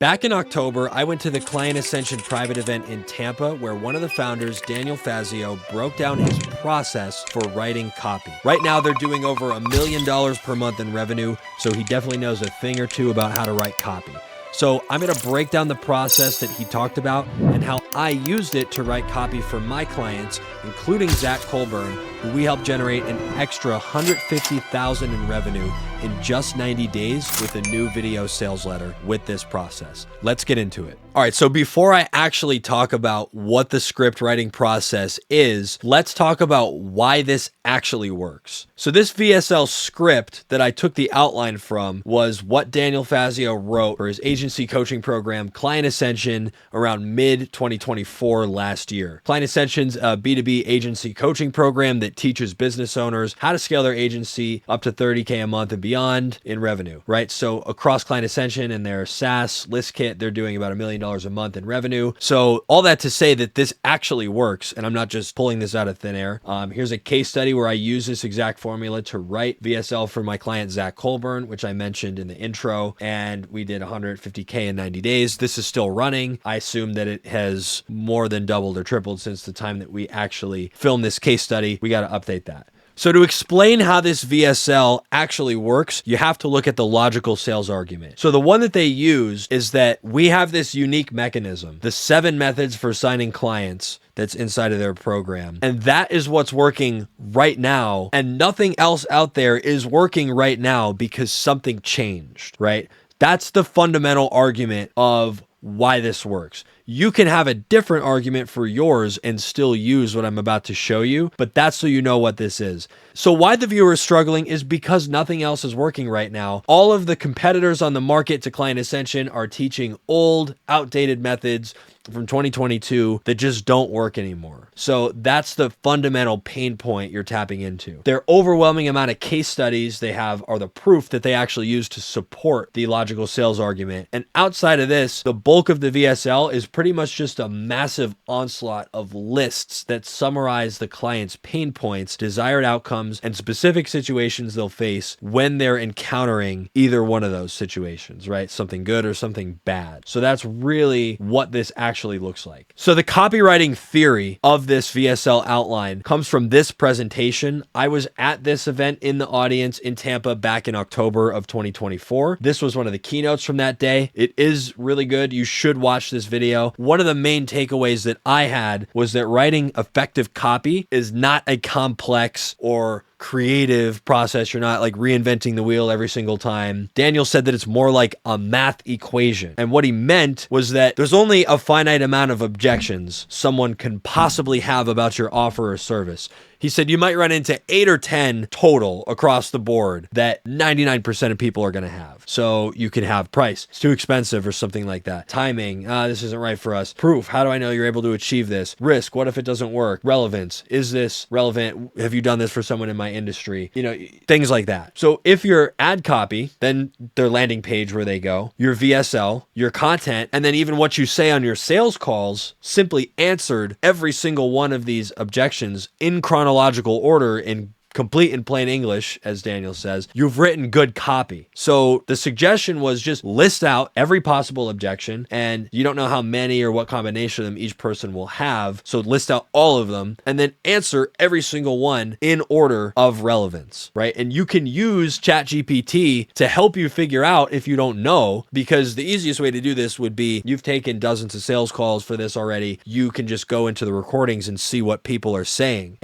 Back in October, I went to the Client Ascension private event in Tampa where one of the founders, Fazio, broke down his process for writing copy. Right now, they're doing over $1 million per month in revenue, so he definitely knows a thing or two about how to write copy. So I'm going to break down the process that he talked about and how I used it to write copy for my clients, including Zach Colburn, who we helped generate an extra $150,000 in revenue in just 90 days with a new video sales letter with this process. Let's get into it. All right, so before I actually talk about what the script writing process is, let's talk about why this actually works. So this VSL script that I took the outline from was what Daniel Fazio wrote for his agency coaching program, Client Ascension, around mid-2024 last year. Client Ascension's a B2B agency coaching program that teaches business owners how to scale their agency up to $30K a month and beyond in revenue, right? So across Client Ascension and their SaaS list kit, they're doing about $1 million a month in revenue. So all that to say that this actually works, and I'm not just pulling this out of thin air. Here's a case study where I use this exact formula to write VSL for my client, Zach Colburn, which I mentioned in the intro, and we did 150K in 90 days. This is still running. I assume that it has more than doubled or tripled since the time that we actually filmed this case study. We got to update that. So to explain how this VSL actually works, you have to look at the logical sales argument. So the one that they use is that we have this unique mechanism, the 7 methods for signing clients that's inside of their program. And that is what's working right now. And nothing else out there is working right now because something changed, right? That's the fundamental argument of why this works. You can have a different argument for yours and still use what I'm about to show you, but that's so you know what this is. So why the viewer is struggling is because nothing else is working right now. All of the competitors on the market to Client Ascension are teaching old, outdated methods from 2022 that just don't work anymore. So that's the fundamental pain point you're tapping into. Their overwhelming amount of case studies they have are the proof that they actually use to support the logical sales argument. And outside of this, the bulk of the VSL is pretty much just a massive onslaught of lists that summarize the client's pain points, desired outcomes, and specific situations they'll face when they're encountering either one of those situations, right? Something good or something bad. So that's really what this actually looks like. So the copywriting theory of this VSL outline comes from this presentation. I was at this event in the audience in Tampa back in October of 2024. This was one of the keynotes from that day. It is really good. You should watch this video. One of the main takeaways that I had was that writing effective copy is not a complex or creative process. You're not like reinventing the wheel every single time. Daniel said that it's more like a math equation. And what he meant was that there's only a finite amount of objections someone can possibly have about your offer or service. He said you might run into 8 or 10 total across the board that 99% of people are going to have. So you can have price, it's too expensive or something like that. Timing, this isn't right for us. Proof, how do I know you're able to achieve this? Risk, what if it doesn't work? Relevance, is this relevant? Have you done this for someone in my industry? You know, things like that. So if your ad copy, then their landing page where they go, your VSL, your content, and then even what you say on your sales calls simply answered every single one of these objections in chronological order in complete in plain English, as Daniel says, you've written good copy. So the suggestion was just list out every possible objection, and you don't know how many or what combination of them each person will have. So list out all of them and then answer every single one in order of relevance, right? And you can use ChatGPT to help you figure out if you don't know, because the easiest way to do this would be you've taken dozens of sales calls for this already. You can just go into the recordings and see what people are saying.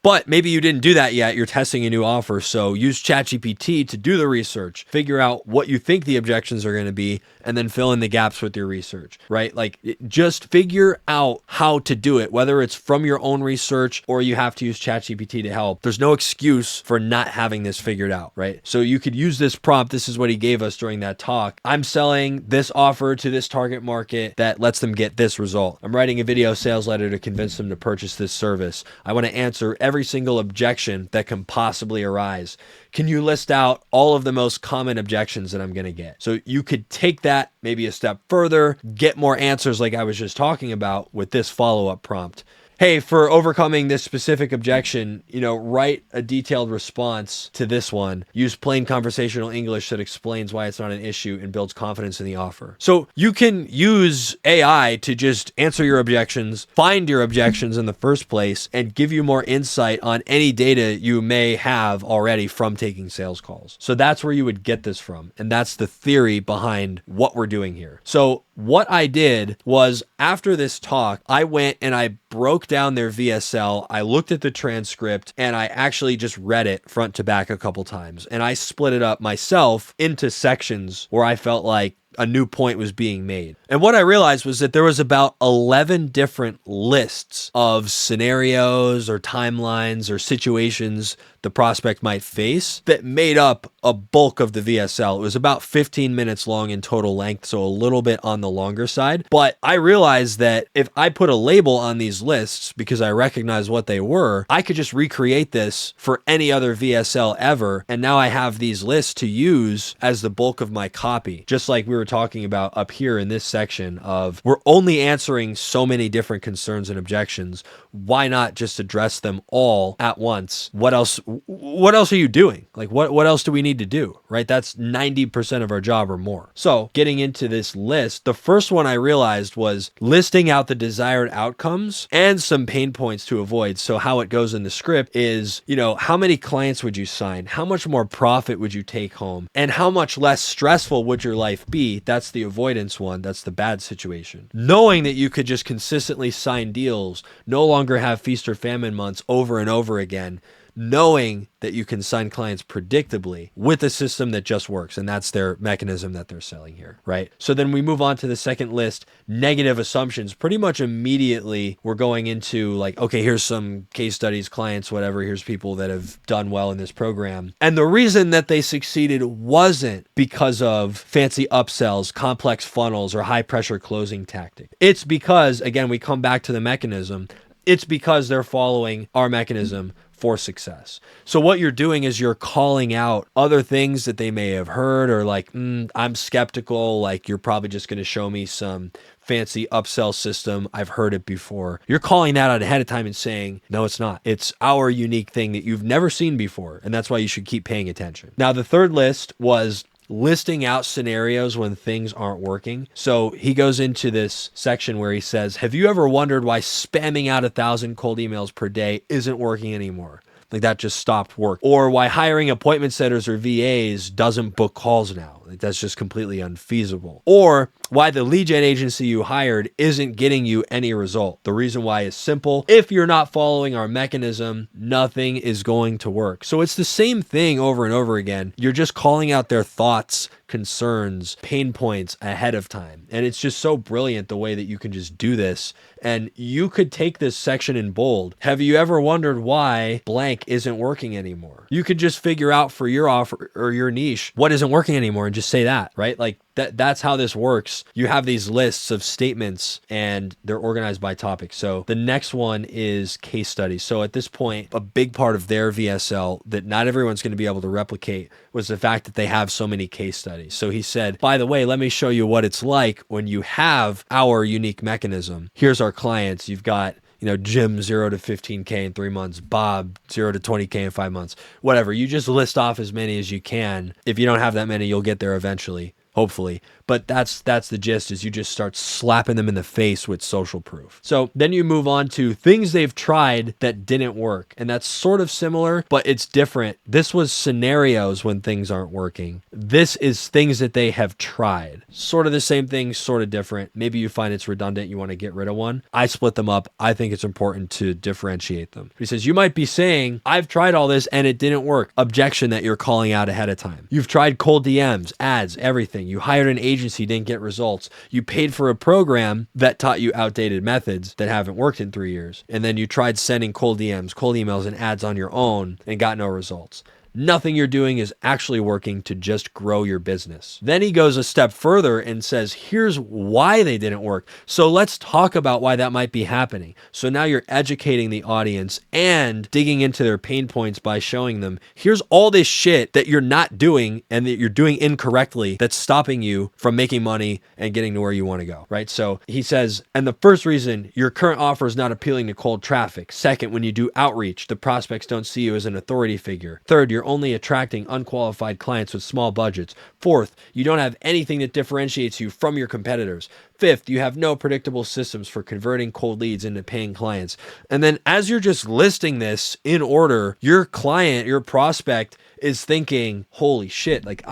But maybe you didn't do that yet. You're testing a new offer. So use ChatGPT to do the research, figure out what you think the objections are going to be, and then fill in the gaps with your research, right? Like just figure out how to do it, whether it's from your own research or you have to use ChatGPT to help. There's no excuse for not having this figured out, right? So you could use this prompt. This is what he gave us during that talk. I'm selling this offer to this target market that lets them get this result. I'm writing a video sales letter to convince them to purchase this service. I want to answer every single objection that can possibly arise. Can you list out all of the most common objections that I'm going to get? So you could take that maybe a step further, get more answers like I was just talking about with this follow-up prompt. hey, for overcoming this specific objection, write a detailed response to this one. Use plain conversational English that explains why it's not an issue and builds confidence in the offer. So you can use AI to just answer your objections, find your objections in the first place, and give you more insight on any data you may have already from taking sales calls. So that's where you would get this from. And that's the theory behind what we're doing here. So what I did was, after this talk, I went and I broke down their VSL. I looked at the transcript and I actually just read it front to back a couple times. And I split it up myself into sections where I felt like a new point was being made. And what I realized was that there was about 11 different lists of scenarios or timelines or situations the prospect might face that made up a bulk of the VSL. It was about 15 minutes long in total length, so a little bit on the longer side. But I realized that if I put a label on these lists, because I recognized what they were, I could just recreate this for any other VSL ever. And now I have these lists to use as the bulk of my copy. Just like we were talking about up here in this section of, we're only answering so many different concerns and objections. Why not just address them all at once? What else are you doing? Like, what else do we need to do, right? That's 90% of our job or more. So getting into this list, the first one I realized was listing out the desired outcomes and some pain points to avoid. So how it goes in the script is, how many clients would you sign? How much more profit would you take home? And how much less stressful would your life be? That's the avoidance one. That's the bad situation. Knowing that you could just consistently sign deals, no longer have feast or famine months over and over again, knowing that you can sign clients predictably with a system that just works. And that's their mechanism that they're selling here, right? So then we move on to the second list, negative assumptions. Pretty much immediately, we're going into like, okay, here's some case studies, clients, whatever. Here's people that have done well in this program. And the reason that they succeeded wasn't because of fancy upsells, complex funnels, or high pressure closing tactic. It's because, again, we come back to the mechanism. It's because they're following our mechanism for success. So what you're doing is you're calling out other things that they may have heard, or like, I'm skeptical, like you're probably just going to show me some fancy upsell system. I've heard it before. You're calling that out ahead of time and saying, no, it's not. It's our unique thing that you've never seen before. And that's why you should keep paying attention. Now, the third list was listing out scenarios when things aren't working. So he goes into this section where he says, have you ever wondered why spamming out 1,000 cold emails per day isn't working anymore? Like, that just stopped work. Or why hiring appointment setters or VAs doesn't book calls now. Like, that's just completely unfeasible. Or why the lead gen agency you hired isn't getting you any result. The reason why is simple. If you're not following our mechanism, nothing is going to work. So it's the same thing over and over again. You're just calling out their thoughts, concerns, pain points ahead of time. And it's just so brilliant the way that you can just do this. And you could take this section in bold. Have you ever wondered why blank isn't working anymore? You could just figure out for your offer or your niche what isn't working anymore and just say that, right? Like that's how this works. You have these lists of statements and they're organized by topic. So the next one is case studies. So at this point, a big part of their VSL that not everyone's going to be able to replicate was the fact that they have so many case studies. So he said, by the way, let me show you what it's like when you have our unique mechanism. Here's our clients. You've got Jim 0 to 15K in 3 months, Bob 0 to 20K in 5 months, whatever. You just list off as many as you can. If you don't have that many, you'll get there eventually, hopefully. But that's the gist, is you just start slapping them in the face with social proof. So then you move on to things they've tried that didn't work. And that's sort of similar, but it's different. This was scenarios when things aren't working. This is things that they have tried. Sort of the same thing, sort of different. Maybe you find it's redundant, you want to get rid of one. I split them up. I think it's important to differentiate them. He says, you might be saying, I've tried all this and it didn't work. Objection that you're calling out ahead of time. You've tried cold DMs, ads, everything. You hired an agency, didn't get results. You paid for a program that taught you outdated methods that haven't worked in 3 years. And then you tried sending cold DMs, cold emails, and ads on your own and got no results. nothing you're doing is actually working to just grow your business. Then he goes a step further and says, here's why they didn't work. So let's talk about why that might be happening. So now you're educating the audience and digging into their pain points by showing them, here's all this shit that you're not doing and that you're doing incorrectly that's stopping you from making money and getting to where you want to go, right? So he says, and the first reason your current offer is not appealing to cold traffic. Second, when you do outreach, the prospects don't see you as an authority figure. Third, you're only attracting unqualified clients with small budgets. Fourth, you don't have anything that differentiates you from your competitors. Fifth, you have no predictable systems for converting cold leads into paying clients. And then as you're just listing this in order, your client, your prospect is thinking, holy shit, like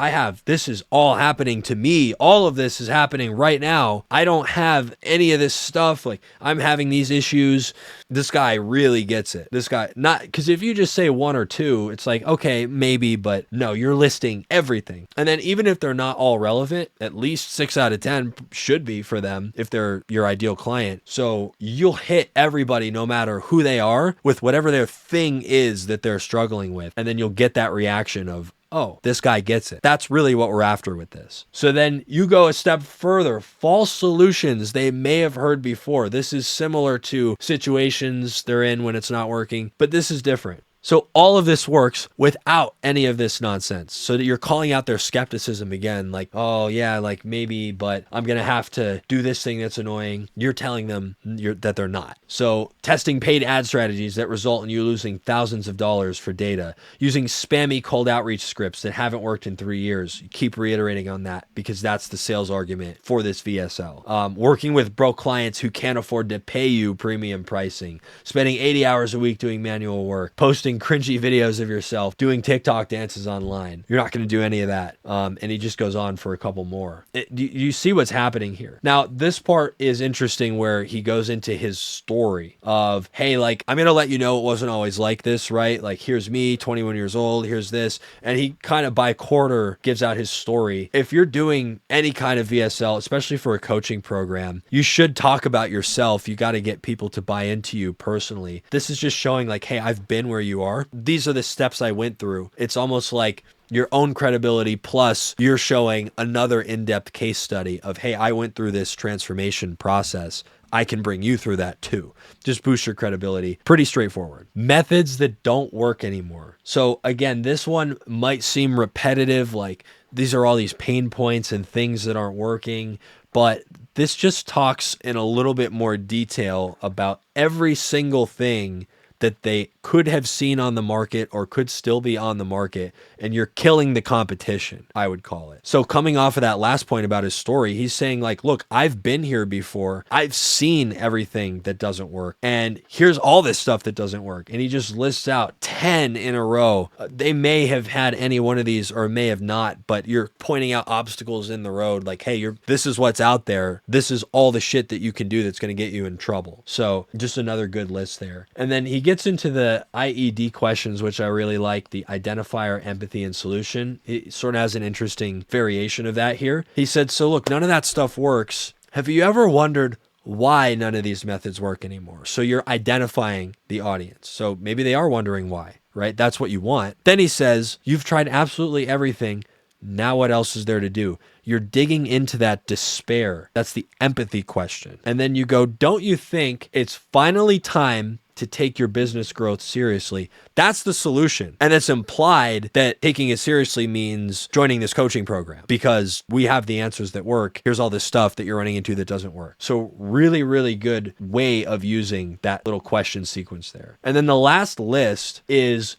this is all happening to me. All of this is happening right now. I don't have any of this stuff. Like I'm having these issues. This guy really gets it. This guy, not because if you just say one or two, it's like, okay, maybe, but no, you're listing everything. And then even if they're not all relevant, at least 6 out of 10 should be for them if they're your ideal client. So you'll hit everybody no matter who they are with whatever their thing is that they're struggling with. And then you'll get that reaction of, oh, this guy gets it. That's really what we're after with this. So then you go a step further. False solutions they may have heard before. This is similar to situations they're in when it's not working, but this is different. So all of this works without any of this nonsense. So that you're calling out their skepticism again, like, oh yeah, like maybe, but I'm going to have to do this thing that's annoying. You're telling them that they're not. So testing paid ad strategies that result in you losing thousands of dollars for data, using spammy cold outreach scripts that haven't worked in 3 years. You keep reiterating on that because that's the sales argument for this VSL. Working with broke clients who can't afford to pay you premium pricing, spending 80 hours a week doing manual work, posting cringy videos of yourself, doing TikTok dances online. You're not going to do any of that. And he just goes on for a couple more. You see what's happening here. Now, this part is interesting where he goes into his story of, hey, like, I'm going to let you know it wasn't always like this, right? Like, here's me, 21 years old, here's this. And he kind of by quarter gives out his story. If you're doing any kind of VSL, especially for a coaching program, you should talk about yourself. You got to get people to buy into you personally. This is just showing like, hey, I've been where you are. These are the steps I went through. It's almost like your own credibility plus you're showing another in-depth case study of, hey, I went through this transformation process. I can bring you through that too. Just boost your credibility. Pretty straightforward. Methods that don't work anymore. So again, this one might seem repetitive, like these are all these pain points and things that aren't working, but this just talks in a little bit more detail about every single thing that they could have seen on the market or could still be on the market, and you're killing the competition, I would call it. So coming off of that last point about his story, he's saying like, look, I've been here before. I've seen everything that doesn't work, and here's all this stuff that doesn't work. And he just lists out 10 in a row. They may have had any one of these or may have not, but you're pointing out obstacles in the road like, hey, this is what's out there. This is all the shit that you can do that's going to get you in trouble. So just another good list there. And then he gets into the IED questions, which I really like, the identifier, empathy, and solution. It sort of has an interesting variation of that here. He said, so look, none of that stuff works. Have you ever wondered why none of these methods work anymore? So you're identifying the audience. So maybe they are wondering why, right? That's what you want. Then he says, you've tried absolutely everything. Now what else is there to do? You're digging into that despair. That's the empathy question. And then you go, don't you think it's finally time to take your business growth seriously? That's the solution. And it's implied that taking it seriously means joining this coaching program because we have the answers that work. Here's all this stuff that you're running into that doesn't work. So really, really good way of using that little question sequence there. And then the last list is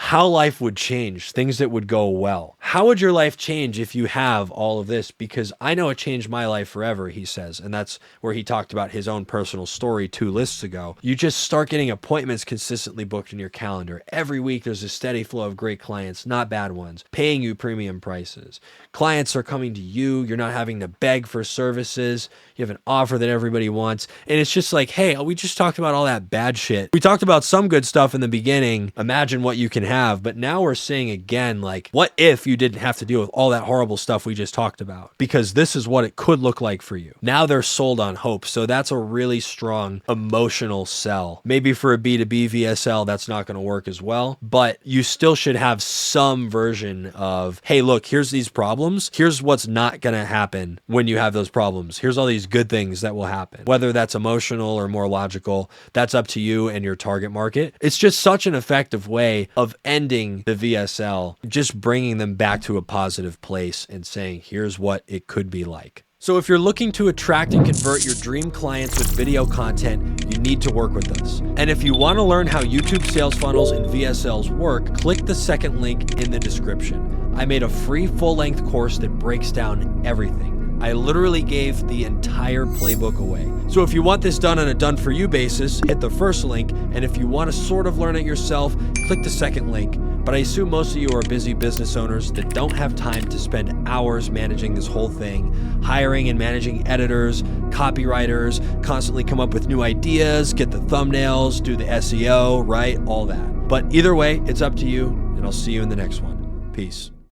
how life would change, things that would go well. How would your life change if you have all of this? Because I know it changed my life forever, he says. And that's where he talked about his own personal story 2 lists ago. You just start getting appointments consistently booked in your calendar. Every week there's a steady flow of great clients, not bad ones, paying you premium prices. Clients are coming to you. You're not having to beg for services. You have an offer that everybody wants. And it's just like, hey, we just talked about all that bad shit. We talked about some good stuff in the beginning. Imagine what you can have, but now we're seeing again, like, what if you didn't have to deal with all that horrible stuff we just talked about? Because this is what it could look like for you. Now they're sold on hope. So that's a really strong emotional sell. Maybe for a B2B VSL, that's not going to work as well, but you still should have some version of, hey, look, here's these problems. Here's what's not going to happen when you have those problems. Here's all these good things that will happen. Whether that's emotional or more logical, that's up to you and your target market. It's just such an effective way of ending the VSL, just bringing them back to a positive place and saying, here's what it could be like. So if you're looking to attract and convert your dream clients with video content, you need to work with us. And if you want to learn how YouTube sales funnels and VSLs work, click the second link in the description. I made a free full-length course that breaks down everything. I literally gave the entire playbook away. So if you want this done on a done-for-you basis, hit the first link. And if you want to sort of learn it yourself, click the second link. But I assume most of you are busy business owners that don't have time to spend hours managing this whole thing, hiring and managing editors, copywriters, constantly come up with new ideas, get the thumbnails, do the SEO, right? All that. But either way, it's up to you, and I'll see you in the next one. Peace.